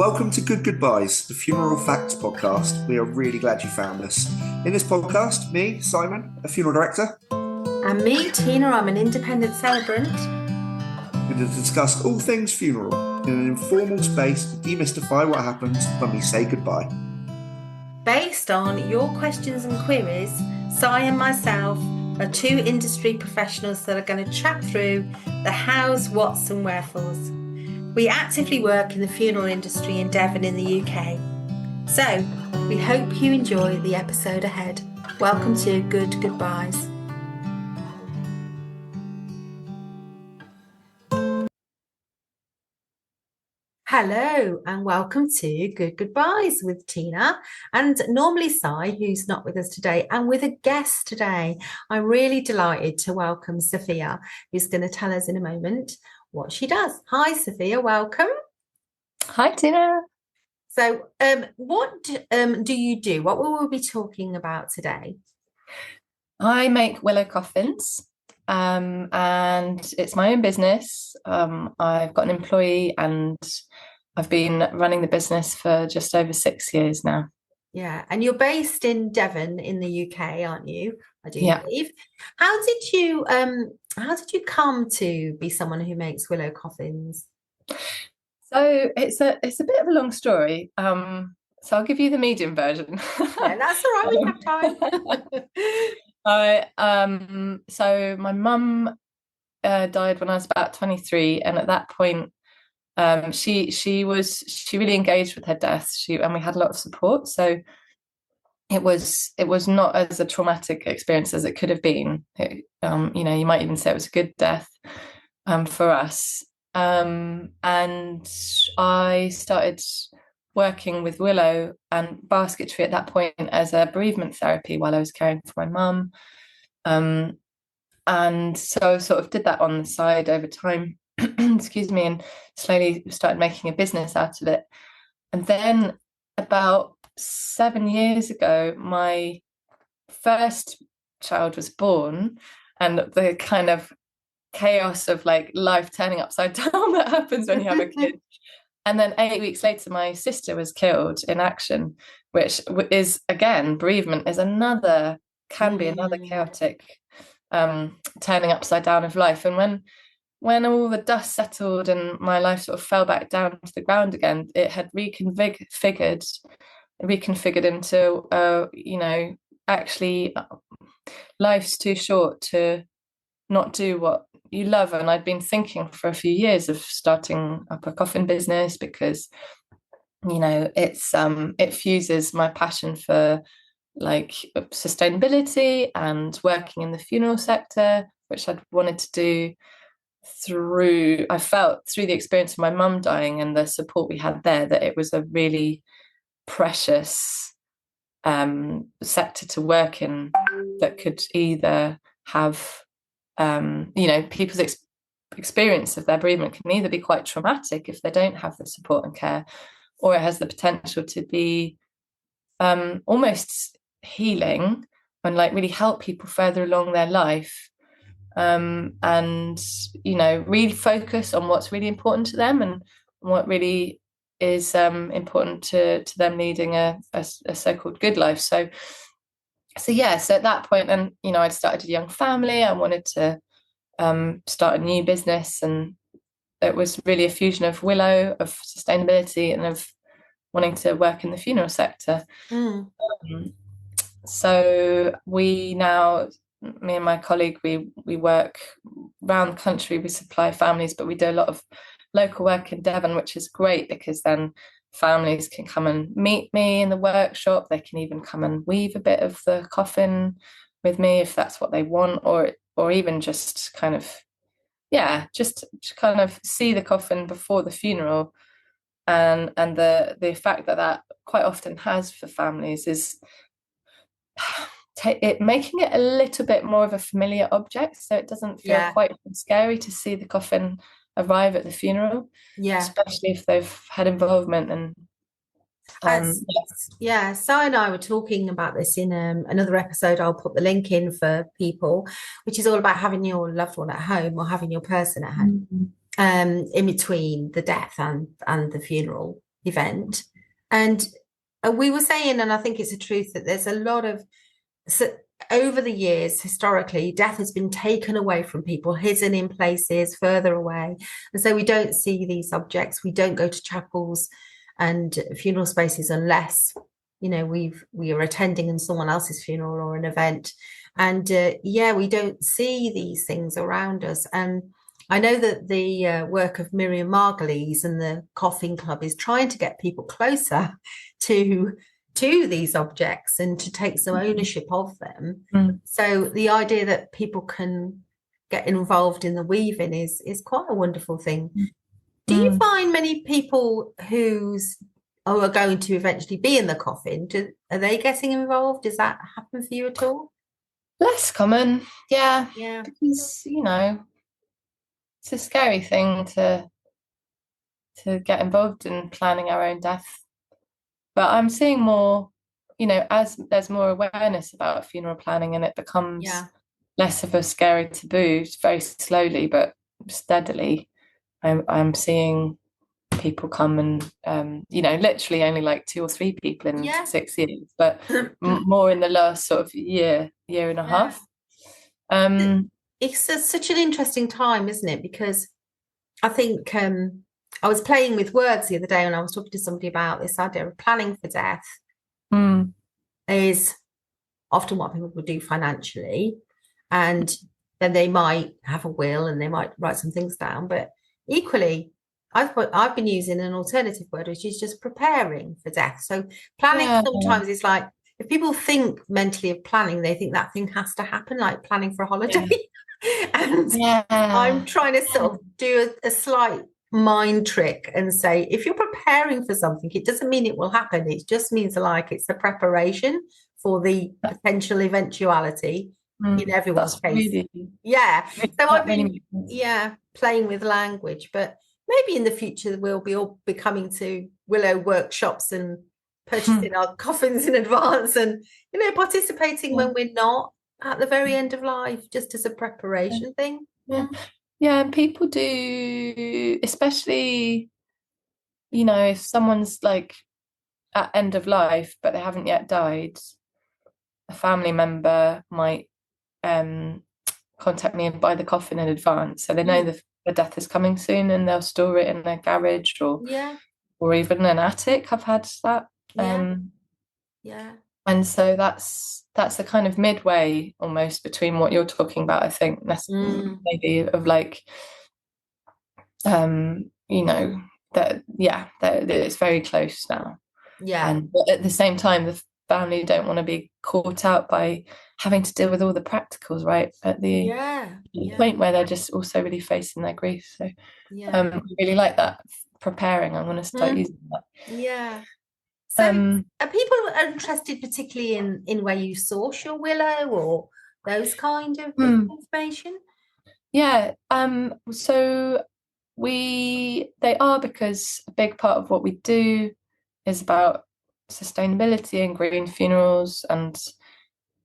Welcome to Good Goodbyes, the funeral facts podcast. We are really glad you found us. In this podcast, me, Simon, a funeral director, and me, Tina, I'm an independent celebrant. We're going to discuss all things funeral in an informal space to demystify what happens when we say goodbye. Based on your questions and queries, Si and myself are two industry professionals that are going to chat through the hows, whats and wherefores. We actively work in the funeral industry in Devon in the UK. So, we hope you enjoy the episode ahead. Welcome to Good Goodbyes. Hello and welcome to Good Goodbyes with Tina and normally Si, who's not with us today, and with a guest today. I'm really delighted to welcome Sophia, who's going to tell us in a moment what she does. Hi Sophia, welcome. Hi Tina. So what do you do? What will we be talking about today? I make Willow Coffins. And it's my own business. I've got an employee and I've been running the business for just over 6 years now. Yeah, and you're based in Devon in the UK, aren't you? I do believe. How did you come to be someone who makes willow coffins? So it's a bit of a long story. So I'll give you the medium version. Yeah, that's all right. We have time. So my mum died when I was about 23, and at that point, she really engaged with her death. And we had a lot of support. So it was not as a traumatic experience as it could have been. You might even say it was a good death for us. And I started working with Willow and basketry at that point as a bereavement therapy while I was caring for my mum. And so I sort of did that on the side over time, excuse me, and slowly started making a business out of it. And then about 7 years ago, my first child was born, and the kind of chaos of like life turning upside down that happens when you have a kid. And then 8 weeks later, my sister was killed in action, which is, again, bereavement is can be another chaotic turning upside down of life. And when all the dust settled and my life sort of fell back down to the ground again, it had reconfigured into, actually, life's too short to not do what you love. And I'd been thinking for a few years of starting up a coffin business because it fuses my passion for like sustainability and working in the funeral sector, which I'd wanted to do I felt through the experience of my mum dying and the support we had there, that it was a really precious sector to work in that could either have people's experience of their bereavement can either be quite traumatic if they don't have the support and care, or it has the potential to be almost healing and like really help people further along their life, and really focus on what's really important to them and what really is important to them leading a so-called good life. So at that point, and I'd started a young family. I wanted to start a new business, and it was really a fusion of Willow, of sustainability, and of wanting to work in the funeral sector. So me and my colleague, we work around the country. We supply families, but we do a lot of local work in Devon, which is great because then families can come and meet me in the workshop. They can even come and weave a bit of the coffin with me if that's what they want, or even just kind of see the coffin before the funeral, and the effect that quite often has for families is making it a little bit more of a familiar object, so it doesn't feel quite scary to see the coffin arrive at the funeral, especially if they've had involvement. And Si and I were talking about this in another episode. I'll put the link in for people, which is all about having your loved one at home or having your person at home in between the death and the funeral. event. And we were saying, and I think it's a truth, that there's a lot of, so over the years, historically, death has been taken away from people, hidden in places further away. And so we don't see these objects. We don't go to chapels and funeral spaces unless, we are attending in someone else's funeral or an event. And we don't see these things around us. And I know that the work of Miriam Margolyes and the Coffin Club is trying to get people closer to these objects and to take some ownership of them. So the idea that people can get involved in the weaving is quite a wonderful thing. Do you find many people who are going to eventually be in the coffin, are they getting involved? Does that happen for you at all? Less common, yeah. Because it's a scary thing to get involved in planning our own death. But I'm seeing more, as there's more awareness about funeral planning, and it becomes less of a scary taboo, very slowly but steadily. I'm seeing people come and, literally only like 2 or 3 people in 6 years, but more in the last sort of year and a half. It's such an interesting time, isn't it? Because I think I was playing with words the other day when I was talking to somebody about this idea of planning for death is often what people would do financially. And then they might have a will and they might write some things down. But equally, I've been using an alternative word, which is just preparing for death. So planning sometimes is like, if people think mentally of planning, they think that thing has to happen, like planning for a holiday. And I'm trying to sort of do a slight mind trick and say, if you're preparing for something, it doesn't mean it will happen. It just means like it's a preparation for the potential eventuality in everyone's case. So I've been playing with language, but maybe in the future we'll be all be coming to Willow workshops and purchasing our coffins in advance and participating when we're not at the very end of life, just as a preparation thing. And people do, especially if someone's like at end of life but they haven't yet died, a family member might contact me and buy the coffin in advance, so they know the death is coming soon, and they'll store it in a garage or even an attic. I've had that. And so that's a kind of midway almost between what you're talking about, I think, maybe of like that it's very close now. And but at the same time, the family don't want to be caught out by having to deal with all the practicals right at the point where they're just also really facing their grief. So I really like that, preparing. I'm going to start using that. So are people interested particularly in where you source your willow or those kind of information? So they are, because a big part of what we do is about sustainability and green funerals and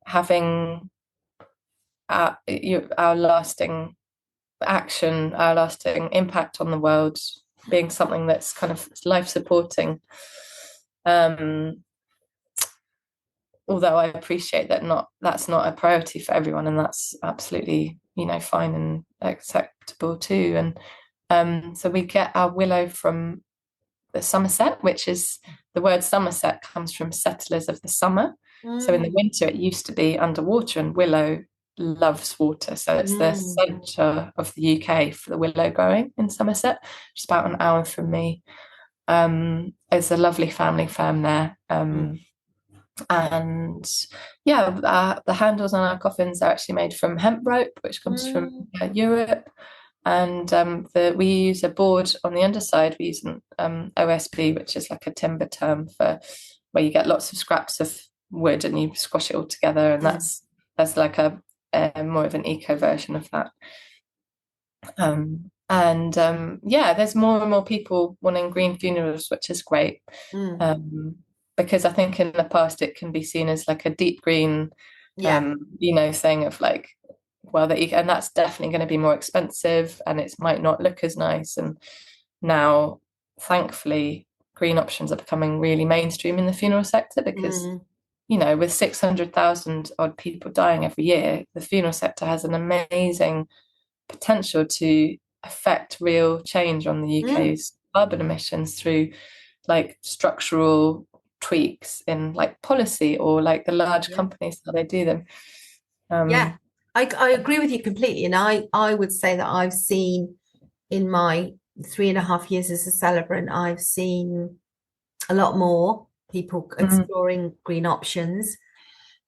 having our lasting action, our lasting impact on the world being something that's kind of life supporting. Although I appreciate that's not a priority for everyone, and that's absolutely fine and acceptable too. And so we get our willow from the Somerset, which is, the word Somerset comes from settlers of the summer. So in the winter it used to be underwater, and willow loves water, so it's the centre of the UK for the willow growing in Somerset, just about an hour from me. It's a lovely family farm there. And the handles on our coffins are actually made from hemp rope, which comes from Europe. And we use a board on the underside. We use an OSB, which is like a timber term for where you get lots of scraps of wood and you squash it all together, and that's like a more of an eco version of that. There's more and more people wanting green funerals, which is great. Because I think in the past it can be seen as like a deep green thing of like, well, and that's definitely going to be more expensive and it might not look as nice. And now, thankfully, green options are becoming really mainstream in the funeral sector because, you know, with 600,000 odd people dying every year, the funeral sector has an amazing potential to affect real change on the UK's carbon emissions through like structural tweaks in like policy or like the large companies how they do them. I agree with you completely, and I would say that I've seen in my 3.5 years as a celebrant, I've seen a lot more people exploring green options,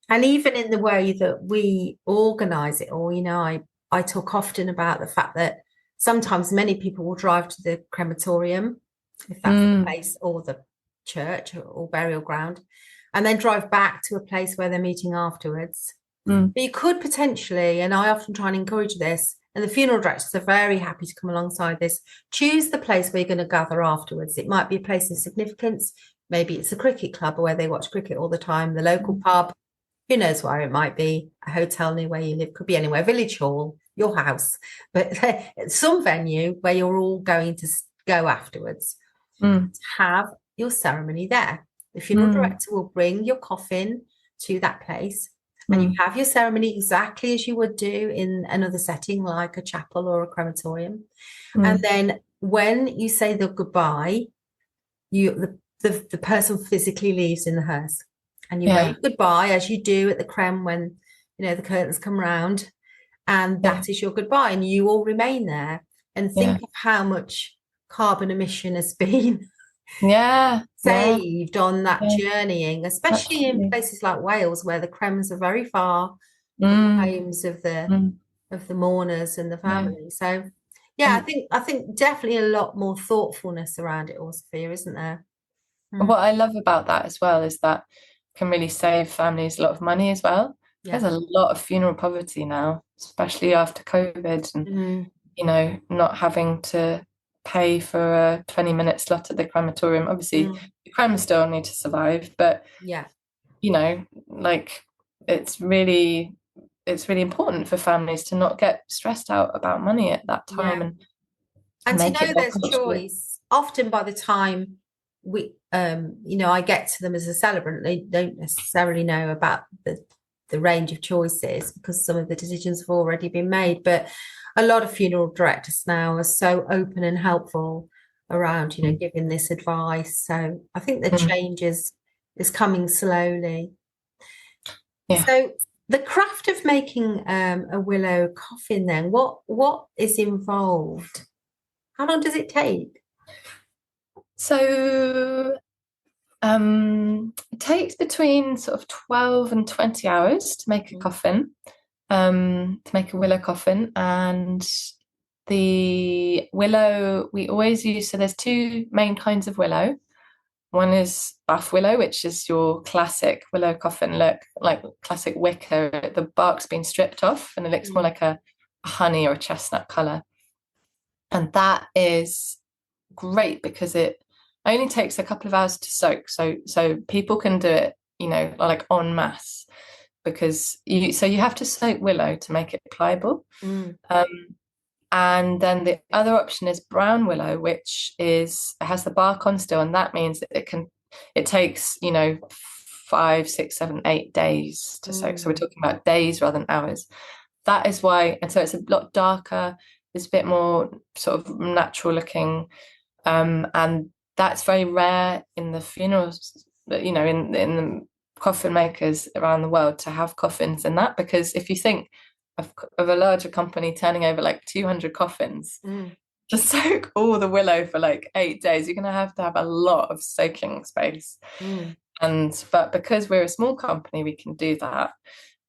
and even in the way that we organise it all. You know, I talk often about the fact that sometimes many people will drive to the crematorium, if that's the place, or the church or burial ground, and then drive back to a place where they're meeting afterwards. But you could potentially, and I often try and encourage this, and the funeral directors are very happy to come alongside this, choose the place where you're going to gather afterwards. It might be a place of significance. Maybe it's a cricket club where they watch cricket all the time, the local pub, who knows where it might be, a hotel near where you live, could be anywhere, village hall, your house, but some venue where you're all going to go afterwards. Have your ceremony there. The funeral director will bring your coffin to that place, and you have your ceremony exactly as you would do in another setting like a chapel or a crematorium. And then when you say the goodbye, the person physically leaves in the hearse, and you wave goodbye as you do at the crem when, you know, the curtains come round, and that is your goodbye, and you all remain there and think of how much carbon emission has been saved on that journeying, especially in places like Wales where the crems are very far from the homes of the mourners and the family. So I think definitely a lot more thoughtfulness around it all, Sophia, isn't there? What I love about that as well is that can really save families a lot of money as well. There's a lot of funeral poverty now, especially after COVID, and you know, not having to pay for a 20-minute slot at the crematorium. Obviously the crems still need to survive, but you know, like it's really important for families to not get stressed out about money at that time, and to know there's choice. Often by the time we you know, I get to them as a celebrant, they don't necessarily know about the range of choices because some of the decisions have already been made. But a lot of funeral directors now are so open and helpful around, you know, giving this advice. So I think the change is coming slowly. So the craft of making a willow coffin, then what is involved? How long does it take? So it takes between sort of 12 and 20 hours to make a coffin, to make a willow coffin. And the willow we always use, so there's two main kinds of willow. One is buff willow, which is your classic willow coffin look, like classic wicker. The bark's been stripped off and it looks more like a honey or a chestnut colour. And that is great because it only takes a couple of hours to soak. So people can do it, you know, like en masse, because you have to soak willow to make it pliable. And then the other option is brown willow, which has the bark on still, and that means that it takes, you know, 5, 6, 7, 8 days to soak. So we're talking about days rather than hours. That is why, and so it's a lot darker, it's a bit more sort of natural looking, and that's very rare in the funerals, you know, in the coffin makers around the world to have coffins in that, because if you think of a larger company turning over like 200 coffins, to soak all the willow for like 8 days, you're going to have a lot of soaking space. But because we're a small company, we can do that.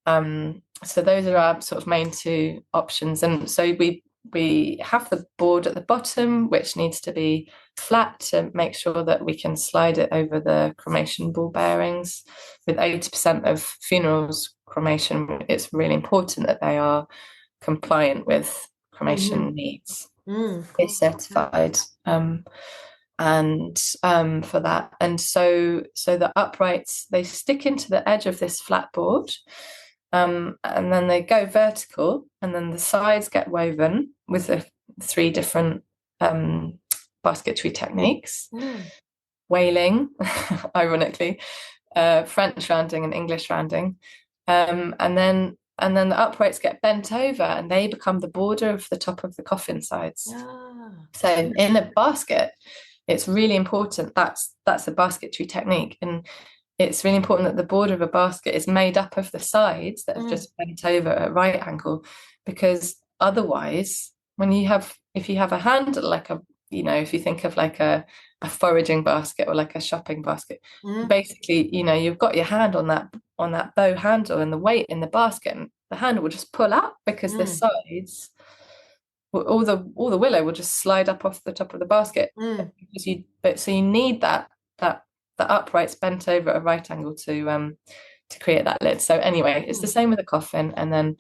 So those are our sort of main two options. And so we have the board at the bottom, which needs to be flat to make sure that we can slide it over the cremation ball bearings. With 80% of funerals cremation, it's really important that they are compliant with cremation needs. It's certified, and for that. And so the uprights, they stick into the edge of this flat board, and then they go vertical, and then the sides get woven with the 3 different basketry techniques. wailing, ironically, French rounding and English rounding. And then the uprights get bent over and they become the border of the top of the coffin sides. So in a basket, it's really important. That's a basketry technique. And it's really important that the border of a basket is made up of the sides that have just bent over at right angle, because otherwise, if you have a handle, like if you think of like a foraging basket or like a shopping basket, basically, you've got your hand on that bow handle, and the weight in the basket, and the handle will just pull up because the sides, all the willow will just slide up off the top of the basket. So you need that the uprights bent over at a right angle to create that lid. So anyway, it's the same with the coffin, and then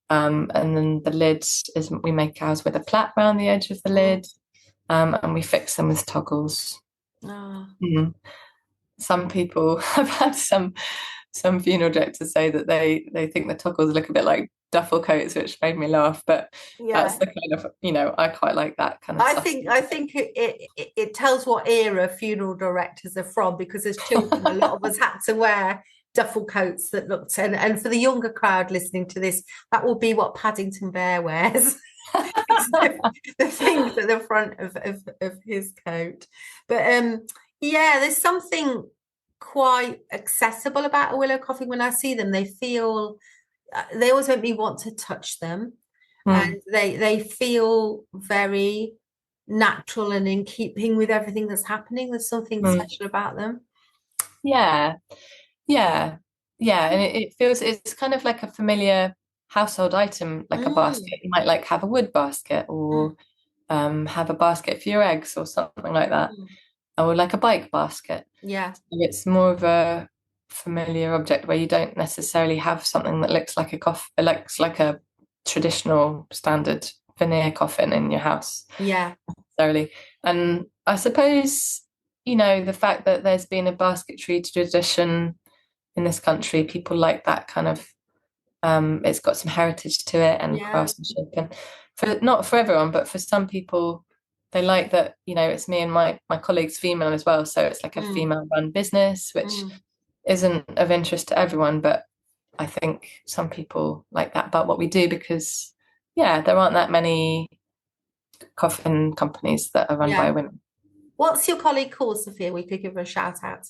the lid is, we make ours with a plait around the edge of the lid, and we fix them with toggles. Some people have had some funeral directors say that they think the toggles look a bit like duffel coats, which made me laugh, but that's the kind of, I quite like that kind of stuff. I think it tells what era funeral directors are from, because as children a lot of us had to wear duffel coats that looked, and for the younger crowd listening to this, that will be what Paddington Bear wears. the things at the front of his coat. But there's something quite accessible about a willow coffin. When I see them, they always make me want to touch them, and they feel very natural and in keeping with everything that's happening. There's something special about them. And it feels, it's kind of like a familiar household item, like a basket. You might like have a wood basket, or have a basket for your eggs or something like that, or like a bike basket. So it's more of a familiar object where you don't necessarily have something that looks like a traditional standard veneer coffin in your house necessarily. And I suppose, the fact that there's been a basketry tradition in this country, people like that kind of, it's got some heritage to it and craftsmanship, and not for everyone, but for some people, they like that, it's me and my colleagues female as well, so it's like a female run business, which isn't of interest to everyone, but I think some people like that about what we do, because there aren't that many coffin companies that are run by women. What's your colleague called, Sophia? We could give her a shout out.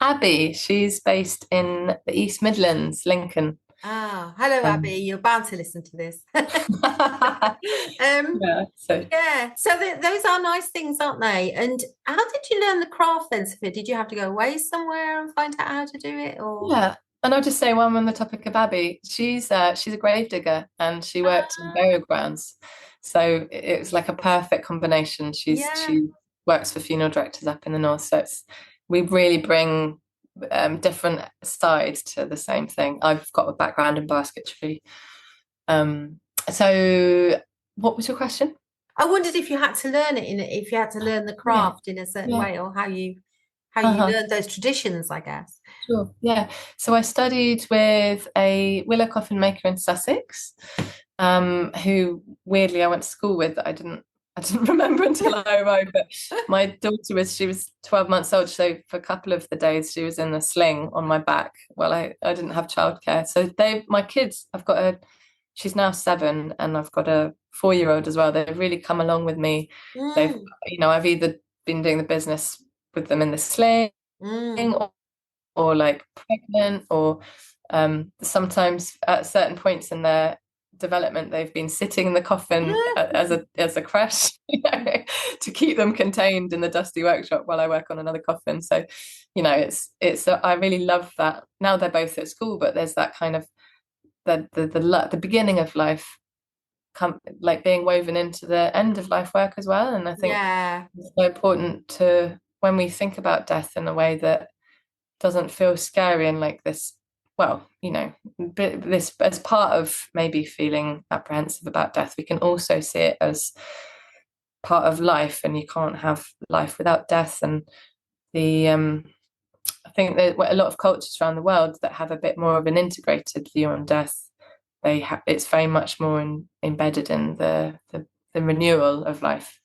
Abby. She's based in the East Midlands, Lincoln. Hello, Abby. You're bound to listen to this. So those are nice things, aren't they? And how did you learn the craft then, Sophia? Did you have to go away somewhere and find out how to do it, or? And I'll just say, while I'm on the topic of Abby, she's a grave digger, and she worked in burial grounds, so it was like a perfect combination. She works for funeral directors up in the north, so we really bring different sides to the same thing. I've got a background in basketry. So what was your question? I wondered if you had to learn if you had to learn the craft in a certain way, or how you learned those traditions, I guess. Sure. So I studied with a willow coffin maker in Sussex, who weirdly I went to school with, that I didn't remember until I arrived. But my daughter she was 12 months old, so for a couple of the days she was in a sling on my back. Well, I didn't have childcare, so my kids, she's now 7, and I've got a 4-year-old as well. They've really come along with me. They've, I've either been doing the business with them in the sling, or like pregnant, or sometimes at certain points in their development they've been sitting in the coffin as a crash, to keep them contained in the dusty workshop while I work on another coffin. So it's I really love that. Now they're both at school, but there's that kind of the beginning of life like being woven into the end of life work as well. And I think it's so important to, when we think about death in a way that doesn't feel scary and like this, this as part of maybe feeling apprehensive about death, we can also see it as part of life, and you can't have life without death. And I think that a lot of cultures around the world that have a bit more of an integrated view on death, it's very much more embedded in the renewal of life.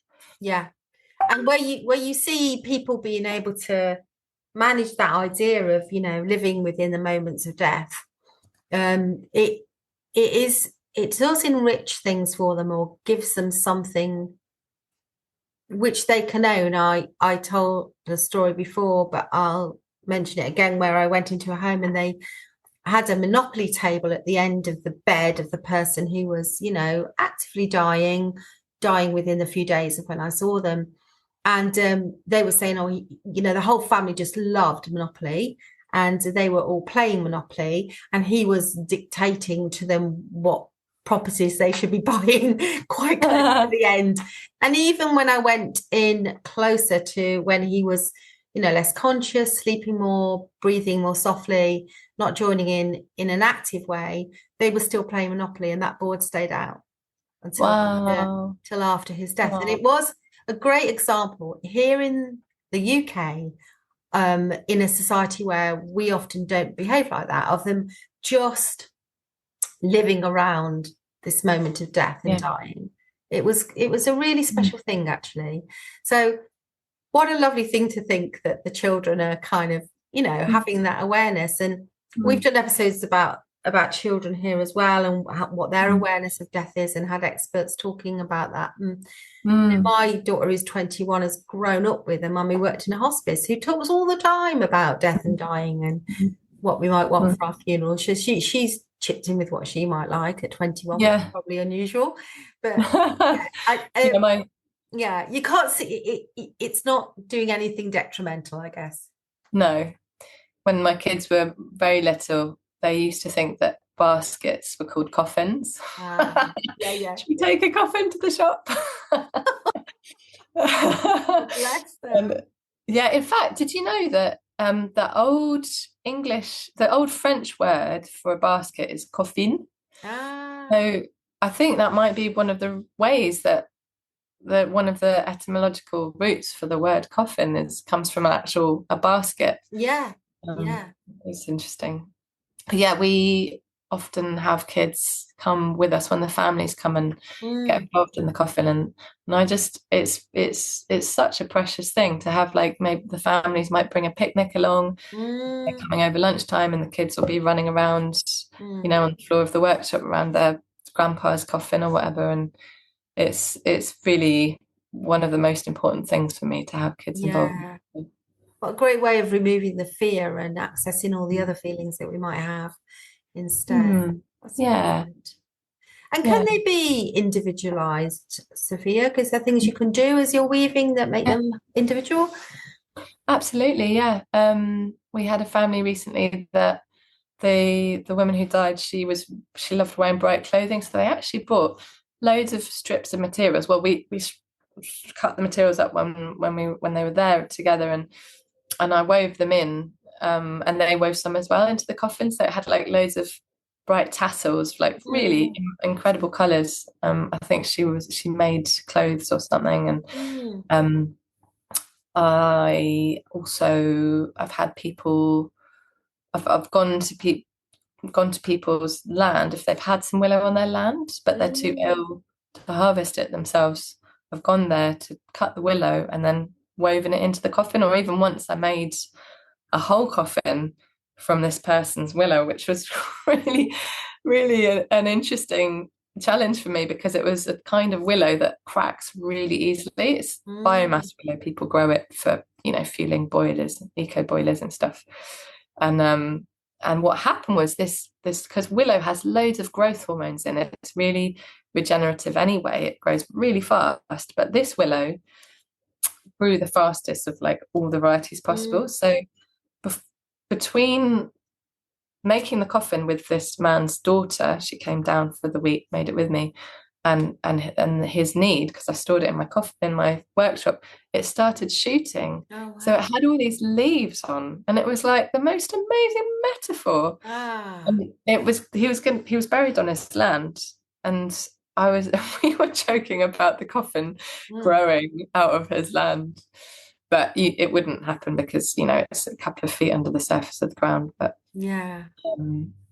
And where you see people being able to manage that idea of, you know, living within the moments of death, it does enrich things for them or gives them something which they can own. I told the story before, but I'll mention it again, where I went into a home and they had a Monopoly table at the end of the bed of the person who was, you know, actively dying within a few days of when I saw them. And they were saying, oh, you know, the whole family just loved Monopoly and they were all playing Monopoly. And he was dictating to them what properties they should be buying quite close to the end. And even when I went in closer to when he was, you know, less conscious, sleeping more, breathing more softly, not joining in an active way, they were still playing Monopoly, and that board stayed out until after his death. Wow. And it was a great example here in the UK, in a society where we often don't behave like that, of them just living around this moment of death and dying. It was a really special thing, actually. So what a lovely thing to think that the children are kind of, you know, having that awareness. And we've done episodes about children here as well, and what their awareness of death is, and had experts talking about that. And my daughter, who's 21, has grown up with a mum who worked in a hospice who talks all the time about death and dying and what we might want for our funeral. She's chipped in with what she might like at 21, which is probably unusual. But you can't see it's not doing anything detrimental, I guess. No. When my kids were very little, they used to think that baskets were called coffins. Should we take a coffin to the shop? Bless them. In fact, did you know that the old French word for a basket is coffin? So I think that might be one of the ways that one of the etymological roots for the word coffin comes from a basket. It's interesting. We often have kids come with us when the families come and get involved in the coffin, and I just it's such a precious thing to have. Like, maybe the families might bring a picnic along, they're coming over lunchtime, and the kids will be running around you know, on the floor of the workshop around their grandpa's coffin or whatever, and it's really one of the most important things for me to have kids involved. What a great way of removing the fear and accessing all the other feelings that we might have instead. Brilliant. And can they be individualized, Sophia? Because there are things you can do as you're weaving that make them individual. Absolutely, we had a family recently that the woman who died, she loved wearing bright clothing, so they actually bought loads of strips of materials. Well, we cut the materials up when they were there together, and I wove them in, and they wove some as well into the coffin, so it had like loads of bright tassels, like really incredible colors. I think she made clothes or something, and I've had people, I've gone to people's land if they've had some willow on their land but they're too ill to harvest it themselves. I've gone there to cut the willow and then woven it into the coffin. Or even once I made a whole coffin from this person's willow, which was really, really an interesting challenge for me, because it was a kind of willow that cracks really easily. It's biomass willow. People grow it for, you know, fueling boilers, eco boilers and stuff. And what happened was this because willow has loads of growth hormones in it. It's really regenerative anyway. It grows really fast. But this willow grew the fastest of like all the varieties possible. So between making the coffin with this man's daughter, she came down for the week, made it with me, and his need, because I stored it in my workshop, it started shooting. Oh, wow. So it had all these leaves on, and it was like the most amazing metaphor. And he was buried on his land, and we were joking about the coffin growing out of his land, but it wouldn't happen because, you know, it's a couple of feet under the surface of the ground. But so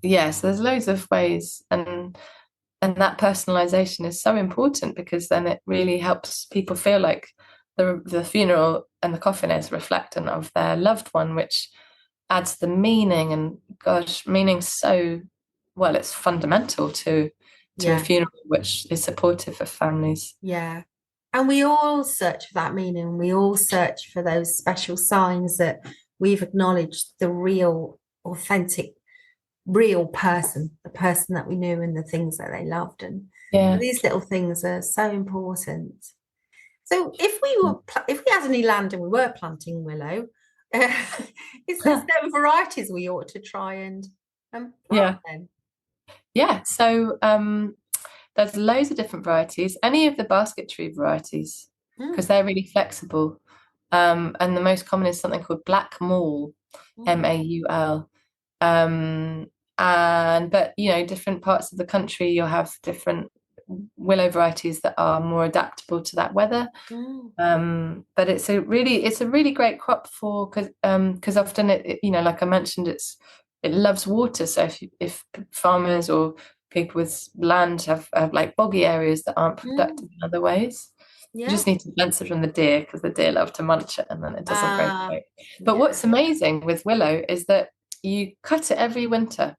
there's loads of ways, and that personalization is so important, because then it really helps people feel like the funeral and the coffin is reflectant of their loved one, which adds the meaning. And gosh, meaning so well, it's fundamental to a funeral, which is supportive of families. Yeah. And we all search for that meaning. We all search for those special signs that we've acknowledged the real, authentic, real person, the person that we knew and the things that they loved. And these little things are so important. So if we had any land and we were planting willow, is there certain varieties we ought to try and plant then? Yeah. So there's loads of different varieties. Any of the basket tree varieties, because they're really flexible. And the most common is something called black maul, Maul. But different parts of the country, you'll have different willow varieties that are more adaptable to that weather. But it's a really great crop for because often it like I mentioned, it loves water. So if farmers or people with land have like boggy areas that aren't productive in other ways, you just need to fence it from the deer, because the deer love to munch it and then it doesn't grow great. But what's amazing with willow is that you cut it every winter,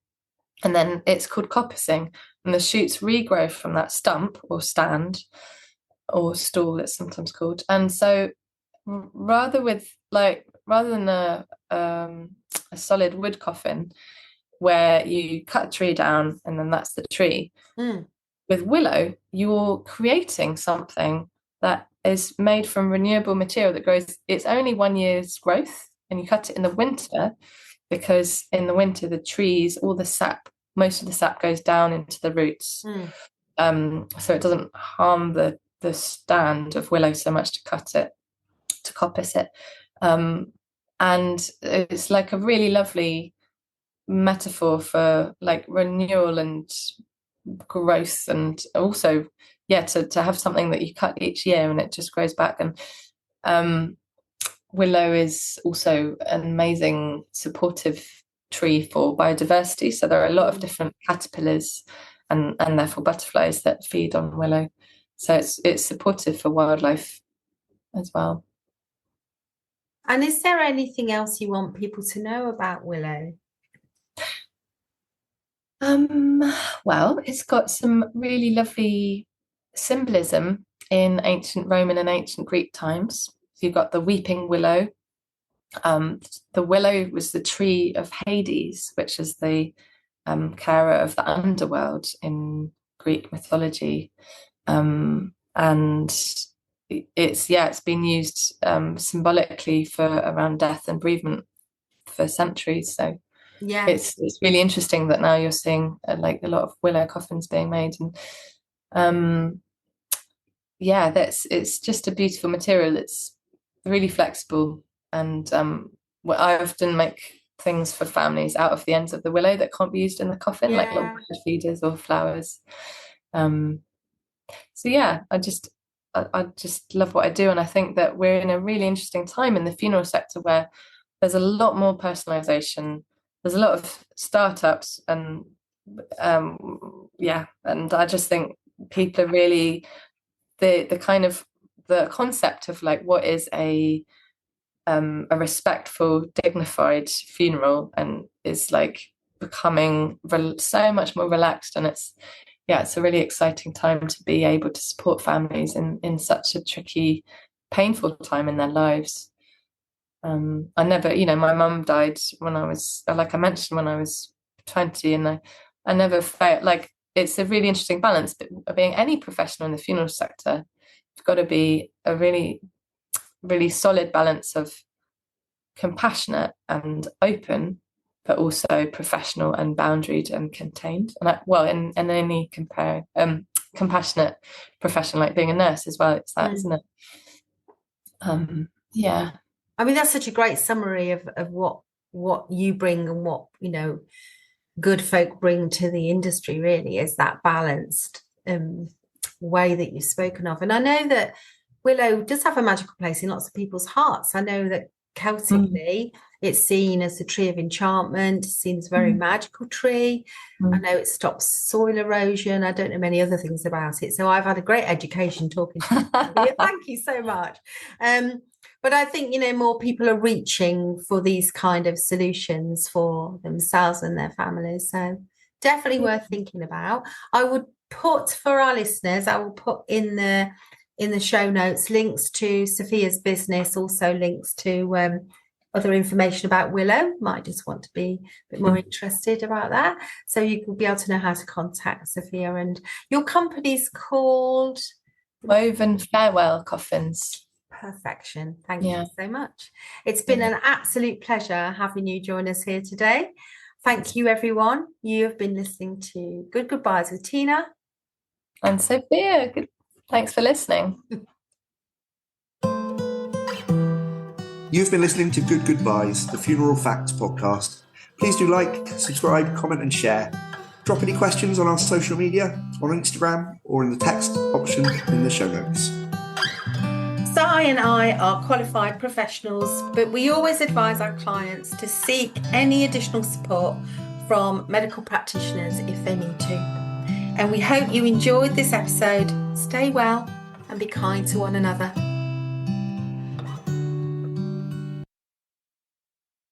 and then it's called coppicing, and the shoots regrow from that stump or stand or stall, it's sometimes called. And so rather than a solid wood coffin where you cut a tree down and then that's the tree, with willow you're creating something that is made from renewable material that grows. It's only 1 year's growth, and you cut it in the winter, because in the winter the trees, all the sap, most of the sap goes down into the roots. So it doesn't harm the stand of willow so much to cut it, to coppice it. And it's like a really lovely metaphor for like renewal and growth, and also to have something that you cut each year and it just grows back. And willow is also an amazing supportive tree for biodiversity. So there are a lot of different caterpillars and therefore butterflies that feed on willow. So it's supportive for wildlife as well. And is there anything else you want people to know about willow? Well, it's got some really lovely symbolism in ancient Roman and ancient Greek times. So you've got the weeping willow. The willow was the tree of Hades, which is the carer of the underworld in Greek mythology. And it's been used symbolically for around death and bereavement for centuries. So it's really interesting that now you're seeing like a lot of willow coffins being made. And it's just a beautiful material. It's really flexible, and I often make things for families out of the ends of the willow that can't be used in the coffin, like little bird feeders or flowers. I just love what I do, and I think that we're in a really interesting time in the funeral sector where there's a lot more personalization. There's a lot of startups, and and I just think people are really the kind of the concept of like what is a respectful, dignified funeral, and is like becoming so much more relaxed. And it's a really exciting time to be able to support families in such a tricky, painful time in their lives. I never, my mum died when I was, like I mentioned, when I was 20, and I never felt like, it's a really interesting balance. But being any professional in the funeral sector, you've got to be a really, really solid balance of compassionate and open, but also professional and boundaried and contained. And in any compassionate profession, like being a nurse as well, it's that, isn't it? I mean, that's such a great summary of what you bring and what good folk bring to the industry. Really, is that balanced way that you've spoken of. And I know that willow does have a magical place in lots of people's hearts. I know that Celtically, It's seen as a tree of enchantment, seen as a very magical tree. I know it stops soil erosion. I don't know many other things about it. So I've had a great education talking to you. Thank you so much. But I think, more people are reaching for these kind of solutions for themselves and their families. So definitely worth thinking about. I would put, for our listeners, I will put in the show notes links to Sophia's business, also links to other information about Willow. Might just want to be a bit more interested about that. So you will be able to know how to contact Sophia. And your company's called Wovenfarewells coffins. Perfection. Thank you so much. It's been an absolute pleasure having you join us here today. Thank you, everyone. You have been listening to Good Goobyes with Tina and Sophia. Thanks for listening. You've been listening to Good Goobyes, the Funeral Facts podcast. Please do like, subscribe, comment and share. Drop any questions on our social media, on Instagram, or in the text option in the show notes. Si and I are qualified professionals, but we always advise our clients to seek any additional support from medical practitioners if they need to. And we hope you enjoyed this episode. Stay well and be kind to one another.